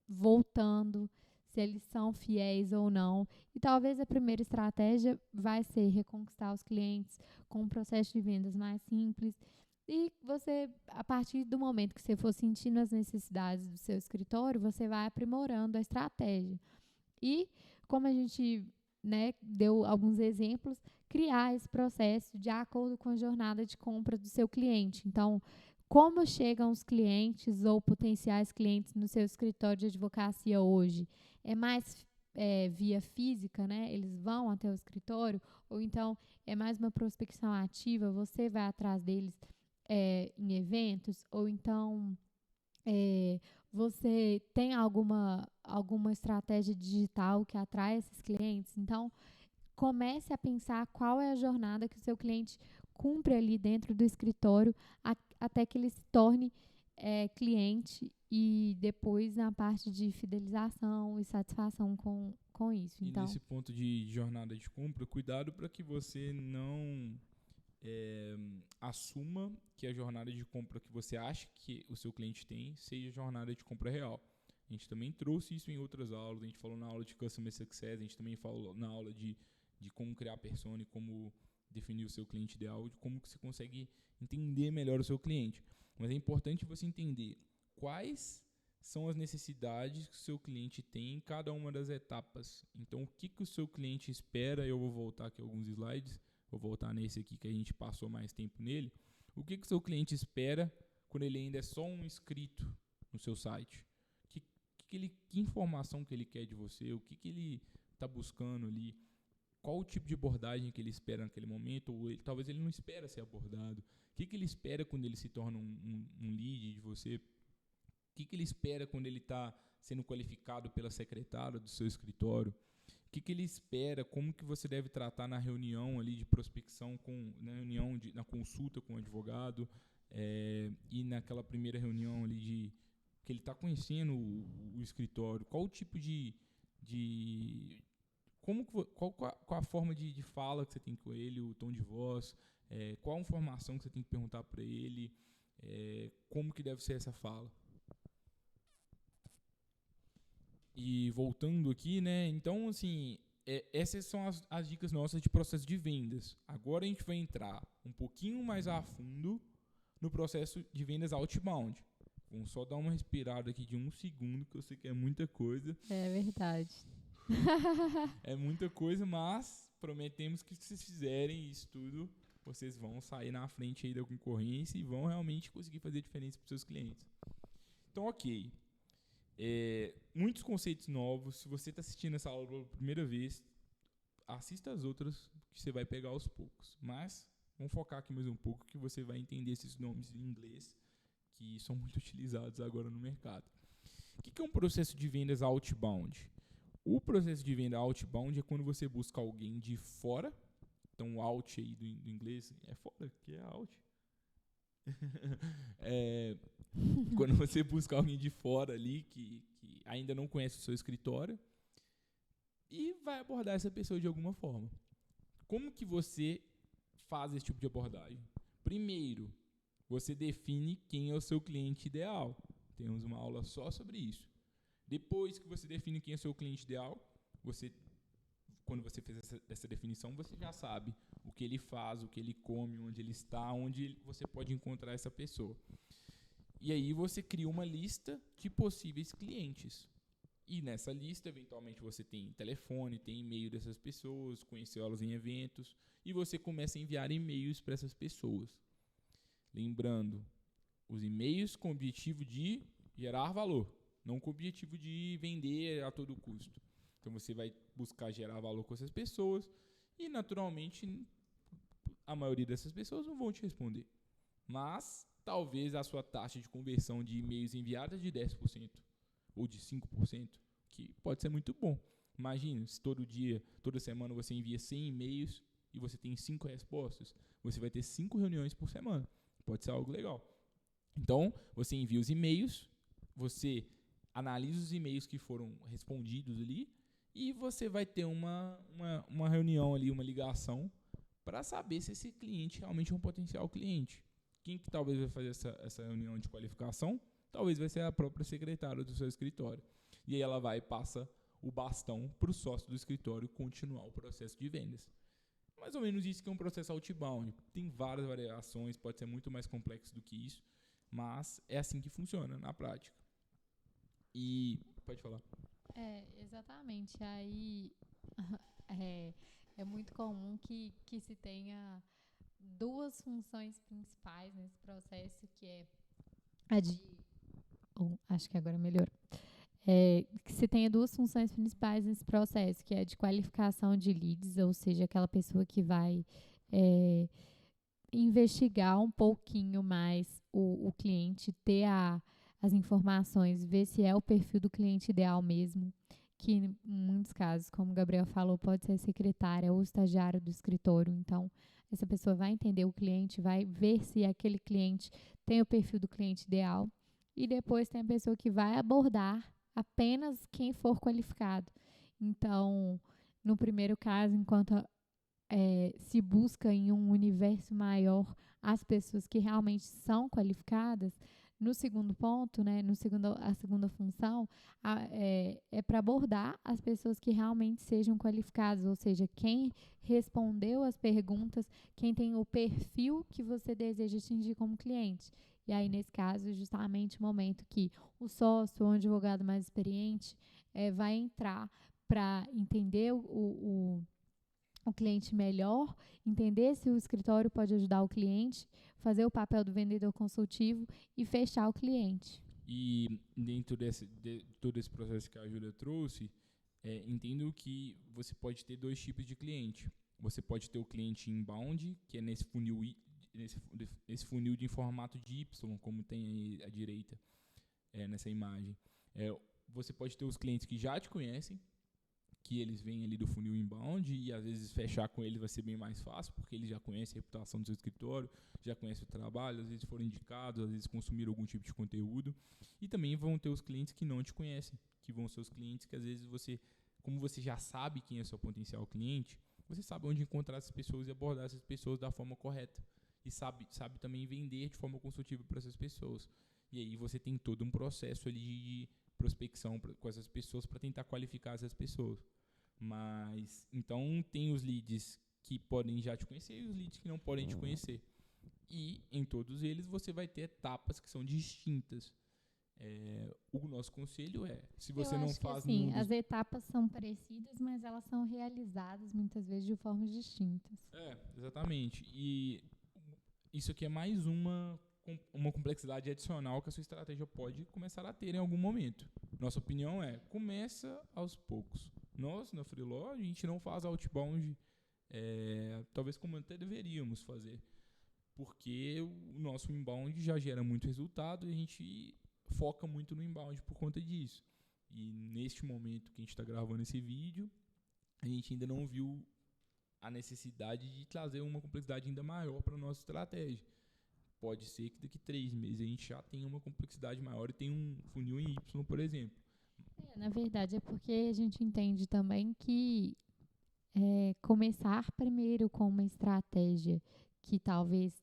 voltando, se eles são fiéis ou não. E talvez a primeira estratégia vai ser reconquistar os clientes com um processo de vendas mais simples. E você, a partir do momento que você for sentindo as necessidades do seu escritório, você vai aprimorando a estratégia. E, como a gente deu alguns exemplos, criar esse processo de acordo com a jornada de compra do seu cliente. Então, como chegam os clientes ou potenciais clientes no seu escritório de advocacia hoje? É mais via física, né? Eles vão até o escritório? Ou então é mais uma prospecção ativa? Você vai atrás deles em eventos? Ou então você tem alguma estratégia digital que atrai esses clientes? Então, comece a pensar qual é a jornada que o seu cliente cumpre ali dentro do escritório até que ele se torne cliente e depois na parte de fidelização e satisfação com isso. E Então, nesse ponto de jornada de compra, cuidado para que você não assuma que a jornada de compra que você acha que o seu cliente tem seja jornada de compra real. A gente também trouxe isso em outras aulas, a gente falou na aula de Customer Success, a gente também falou na aula de como criar persona e como definir o seu cliente ideal, de como que você consegue entender melhor o seu cliente. Mas é importante você entender quais são as necessidades que o seu cliente tem em cada uma das etapas. Então, o que o seu cliente espera, eu vou voltar aqui alguns slides, vou voltar nesse aqui que a gente passou mais tempo nele. O que o seu cliente espera quando ele ainda é só um inscrito no seu site? Que informação que ele quer de você? O que ele está buscando ali? Qual o tipo de abordagem que ele espera naquele momento? Ou talvez ele não espera ser abordado. O que ele espera quando ele se torna um lead de você? O que ele espera quando ele está sendo qualificado pela secretária do seu escritório? O que ele espera? Como que você deve tratar na reunião ali de prospecção, na consulta com o advogado e naquela primeira reunião ali que ele está conhecendo o escritório? Qual o tipo qual a forma de fala que você tem com ele, o tom de voz, qual a informação que você tem que perguntar para ele, como que deve ser essa fala. E voltando aqui, né? Então, assim, essas são as dicas nossas de processo de vendas. Agora a gente vai entrar um pouquinho mais a fundo no processo de vendas outbound. Vamos só dar uma respirada aqui de 1 segundo, que eu sei que é muita coisa. É verdade. É muita coisa, mas prometemos que se vocês fizerem isso tudo, vocês vão sair na frente aí da concorrência e vão realmente conseguir fazer diferença para os seus clientes. Então, ok. Muitos conceitos novos. Se você está assistindo essa aula pela primeira vez, assista as outras que você vai pegar aos poucos. Mas vamos focar aqui mais um pouco que você vai entender esses nomes em inglês que são muito utilizados agora no mercado. O que é um processo de vendas outbound? O processo de venda outbound é quando você busca alguém de fora. Então, o out aí do inglês é fora, que é out. Quando você busca alguém de fora ali que ainda não conhece o seu escritório e vai abordar essa pessoa de alguma forma. Como que você faz esse tipo de abordagem? Primeiro, você define quem é o seu cliente ideal. Temos uma aula só sobre isso. Depois que você define quem é o seu cliente ideal, quando você fez essa definição, você já sabe o que ele faz, o que ele come, onde ele está, onde você pode encontrar essa pessoa. E aí você cria uma lista de possíveis clientes. E nessa lista, eventualmente, você tem telefone, tem e-mail dessas pessoas, conheceu elas em eventos, e você começa a enviar e-mails para essas pessoas. Lembrando, os e-mails com o objetivo de gerar valor, não com o objetivo de vender a todo custo. Então você vai buscar gerar valor com essas pessoas e, naturalmente, a maioria dessas pessoas não vão te responder. Mas talvez a sua taxa de conversão de e-mails enviados de 10% ou de 5%, que pode ser muito bom. Imagina, se todo dia, toda semana você envia 100 e-mails e você tem 5 respostas, você vai ter 5 reuniões por semana. Pode ser algo legal. Então, você envia os e-mails, você analisa os e-mails que foram respondidos ali e você vai ter uma reunião ali, uma ligação para saber se esse cliente realmente é um potencial cliente. Quem que talvez vai fazer essa reunião de qualificação? Talvez vai ser a própria secretária do seu escritório. E aí ela vai e passa o bastão para o sócio do escritório continuar o processo de vendas. Mais ou menos isso que é um processo outbound. Tem várias variações, pode ser muito mais complexo do que isso, mas é assim que funciona na prática. E pode falar. Exatamente. Aí é muito comum que se tenha duas funções principais nesse processo, que é a de... acho que agora melhorou. Que se tenha duas funções principais nesse processo, que é a de qualificação de leads, ou seja, aquela pessoa que vai investigar um pouquinho mais o cliente, ter as informações, ver se é o perfil do cliente ideal mesmo, que em muitos casos, como o Gabriel falou, pode ser secretária ou estagiário do escritório. Então, essa pessoa vai entender o cliente, vai ver se aquele cliente tem o perfil do cliente ideal e depois tem a pessoa que vai abordar apenas quem for qualificado. Então, no primeiro caso, enquanto se busca em um universo maior as pessoas que realmente são qualificadas, no segundo ponto, né, a segunda função é para abordar as pessoas que realmente sejam qualificadas, ou seja, quem respondeu as perguntas, quem tem o perfil que você deseja atingir como cliente. E aí, nesse caso, justamente o momento que o sócio ou o advogado mais experiente vai entrar para entender o cliente melhor, entender se o escritório pode ajudar o cliente, fazer o papel do vendedor consultivo e fechar o cliente. E dentro de todo esse processo que a Júlia trouxe, entendo que você pode ter dois tipos de cliente. Você pode ter o cliente inbound, que é nesse funil de formato de Y, como tem aí à direita nessa imagem. Você pode ter os clientes que já te conhecem, que eles vêm ali do funil inbound, e às vezes fechar com eles vai ser bem mais fácil, porque eles já conhecem a reputação do seu escritório, já conhecem o trabalho, às vezes foram indicados, às vezes consumiram algum tipo de conteúdo. E também vão ter os clientes que não te conhecem, que vão ser os clientes que às vezes como você já sabe quem é seu potencial cliente, você sabe onde encontrar essas pessoas e abordar essas pessoas da forma correta. E sabe também vender de forma consultiva para essas pessoas. E aí você tem todo um processo ali de prospecção com essas pessoas para tentar qualificar essas pessoas. Mas, então, tem os leads que podem já te conhecer e os leads que não podem te conhecer. E, em todos eles, você vai ter etapas que são distintas. O nosso conselho se você não faz nenhum as etapas são parecidas, mas elas são realizadas, muitas vezes, de formas distintas. Exatamente. E isso aqui é mais uma complexidade adicional que a sua estratégia pode começar a ter em algum momento. Nossa opinião começa aos poucos. Nós, na Freeló, a gente não faz outbound, talvez como até deveríamos fazer, porque o nosso inbound já gera muito resultado e a gente foca muito no inbound por conta disso. E neste momento que a gente está gravando esse vídeo, a gente ainda não viu a necessidade de trazer uma complexidade ainda maior para a nossa estratégia. Pode ser que daqui 3 meses a gente já tenha uma complexidade maior e tenha um funil em Y, por exemplo. Na verdade, é porque a gente entende também que começar primeiro com uma estratégia que talvez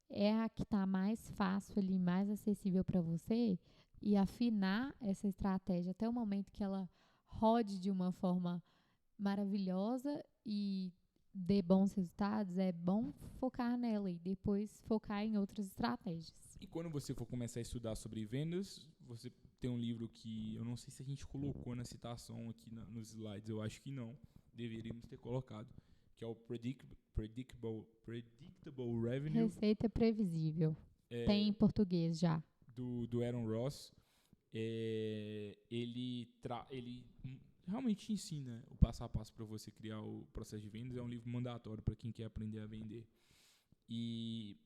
é a que está mais fácil ali, mais acessível para você, e afinar essa estratégia até o momento que ela rode de uma forma maravilhosa e dê bons resultados, é bom focar nela e depois focar em outras estratégias. E quando você for começar a estudar sobre vendas, você tem um livro que eu não sei se a gente colocou na citação aqui nos slides, eu acho que não, deveríamos ter colocado, que é o Predictable Revenue. Receita previsível. Tem em português já. Do Aaron Ross. Ele realmente ensina o passo a passo para você criar o processo de vendas. É um livro mandatório para quem quer aprender a vender. E,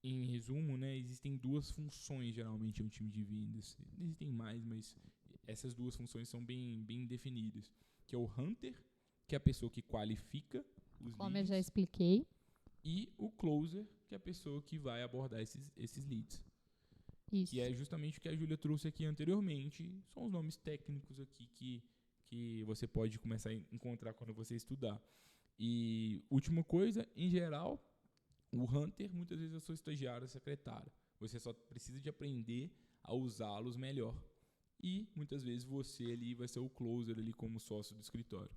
em resumo, existem 2 funções geralmente em um time de vendas. Existem mais, mas essas 2 funções são bem definidas. Que é o Hunter, que é a pessoa que qualifica os leads. Como eu já expliquei. E o Closer, que é a pessoa que vai abordar esses leads. Isso. Que é justamente o que a Júlia trouxe aqui anteriormente. São os nomes técnicos aqui que você pode começar a encontrar quando você estudar. E última coisa, em geral, o Hunter muitas vezes é o seu estagiário, secretário. Você só precisa de aprender a usá-los melhor. E muitas vezes você ali vai ser o Closer ali como sócio do escritório.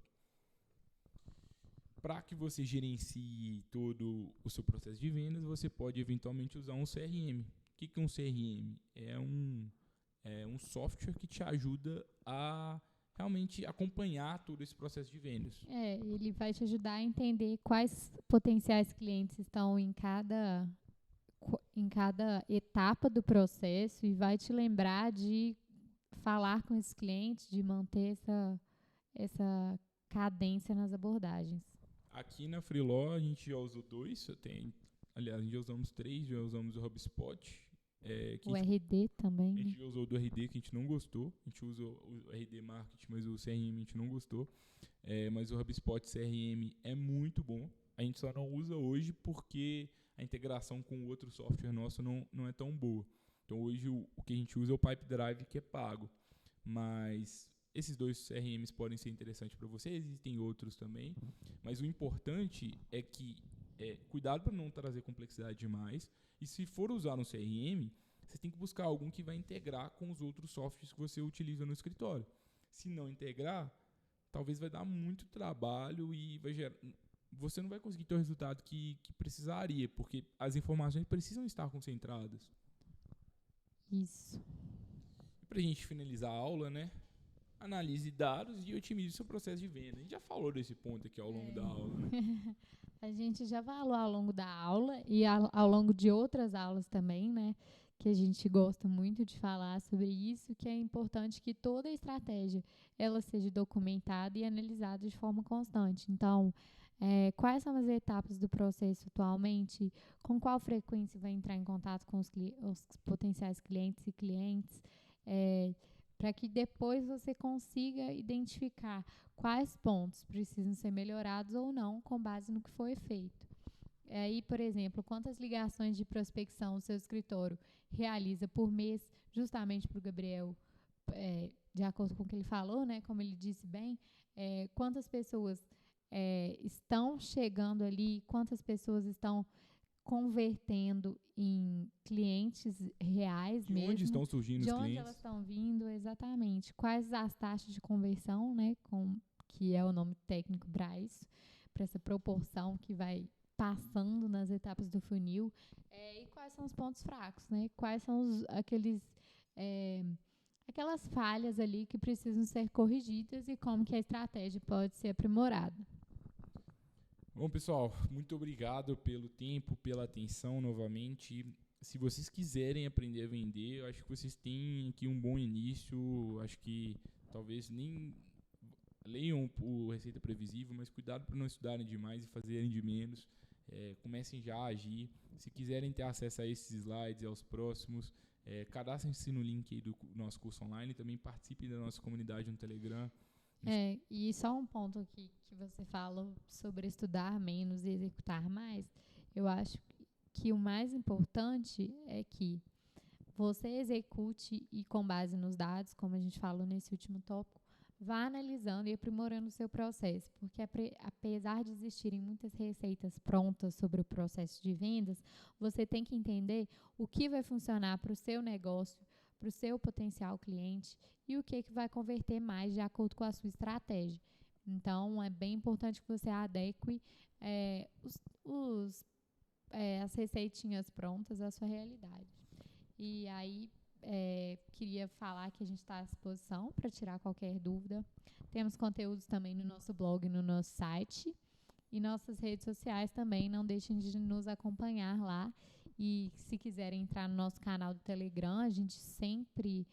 Para que você gerencie todo o seu processo de vendas, você pode eventualmente usar um CRM. O que é um CRM? É um software que te ajuda a realmente acompanhar todo esse processo de vendas. Ele vai te ajudar a entender quais potenciais clientes estão em cada etapa do processo e vai te lembrar de falar com esses clientes, de manter essa cadência nas abordagens. Aqui na Freeló a gente já usou 2, aliás, a gente já usamos 3, já usamos o HubSpot. O RD também. A gente usou do RD que a gente não gostou, a gente usou o RD Marketing, mas o CRM a gente não gostou. Mas o HubSpot CRM é muito bom. A gente só não usa hoje porque a integração com o outro software nosso não é tão boa. Então, hoje, o que a gente usa é o Pipedrive, que é pago. Mas esses 2 CRMs podem ser interessantes para você, existem outros também. Mas o importante é que, cuidado para não trazer complexidade demais. E se for usar no CRM, você tem que buscar algum que vai integrar com os outros softwares que você utiliza no escritório. Se não integrar, talvez vai dar muito trabalho e você não vai conseguir ter o resultado que precisaria, porque as informações precisam estar concentradas. Isso. E para a gente finalizar a aula, né? Analise dados e otimize seu processo de venda. A gente já falou desse ponto aqui ao longo da aula, né? A gente já falou ao longo da aula e ao longo de outras aulas também, né? Que a gente gosta muito de falar sobre isso, que é importante que toda a estratégia ela seja documentada e analisada de forma constante. Então, quais são as etapas do processo atualmente? Com qual frequência vai entrar em contato com os potenciais clientes e clientes? Para que depois você consiga identificar quais pontos precisam ser melhorados ou não com base no que foi feito. Aí, por exemplo, quantas ligações de prospecção o seu escritório realiza por mês, justamente para o Gabriel, de acordo com o que ele falou, né, como ele disse bem, quantas pessoas estão chegando ali, quantas pessoas estão convertendo em clientes reais mesmo. De onde estão surgindo os clientes? De onde elas estão vindo, exatamente. Quais as taxas de conversão, né, que é o nome técnico para isso, para essa proporção que vai passando nas etapas do funil, e quais são os pontos fracos, né? Quais são aquelas falhas ali que precisam ser corrigidas e como que a estratégia pode ser aprimorada. Bom, pessoal, muito obrigado pelo tempo, pela atenção novamente. Se vocês quiserem aprender a vender, eu acho que vocês têm aqui um bom início. Acho que talvez nem leiam o Receita Previsível, mas cuidado para não estudarem demais e fazerem de menos. Comecem já a agir. Se quiserem ter acesso a esses slides e aos próximos, cadastrem-se no link aí do nosso curso online. Também participem da nossa comunidade no Telegram. E só um ponto aqui que você falou sobre estudar menos e executar mais. Eu acho que o mais importante é que você execute e com base nos dados, como a gente falou nesse último tópico, vá analisando e aprimorando o seu processo, porque apesar de existirem muitas receitas prontas sobre o processo de vendas, você tem que entender o que vai funcionar para o seu negócio, para o seu potencial cliente e o que vai converter mais de acordo com a sua estratégia. Então, é bem importante que você adeque as receitinhas prontas à sua realidade. E aí, queria falar que a gente está à disposição para tirar qualquer dúvida. Temos conteúdos também no nosso blog, no nosso site e nossas redes sociais também. Não deixem de nos acompanhar lá. E se quiserem entrar no nosso canal do Telegram, a gente sempre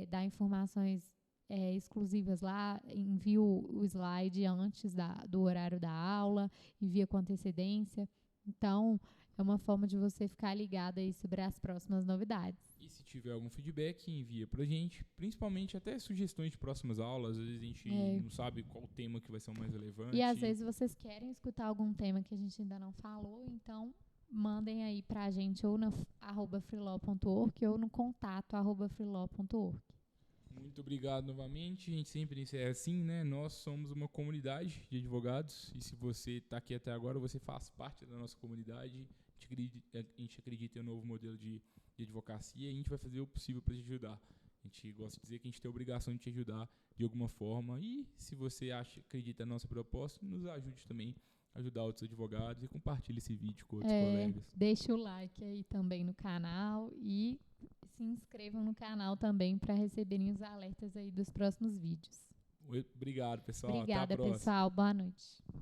dá informações exclusivas lá, envia o slide antes do horário da aula, envia com antecedência. Então, é uma forma de você ficar ligado aí sobre as próximas novidades. E se tiver algum feedback, envia pra gente, principalmente até sugestões de próximas aulas. Às vezes a gente não sabe qual tema que vai ser o mais relevante. E às vezes vocês querem escutar algum tema que a gente ainda não falou, então mandem aí pra gente ou na @freelaw.org ou no contato @freelaw.org. Muito obrigado novamente. A gente sempre encerra assim, né? Nós somos uma comunidade de advogados e se você está aqui até agora, você faz parte da nossa comunidade. A gente acredita em um novo modelo de advocacia e a gente vai fazer o possível para te ajudar. A gente gosta de dizer que a gente tem a obrigação de te ajudar de alguma forma e se você acredita na nossa proposta, nos ajude também a ajudar outros advogados e compartilhe esse vídeo com outros colegas. Deixa o like aí também no canal e se inscrevam no canal também para receberem os alertas aí dos próximos vídeos. Obrigado, pessoal. Obrigada, até a próxima. pessoal. Boa noite.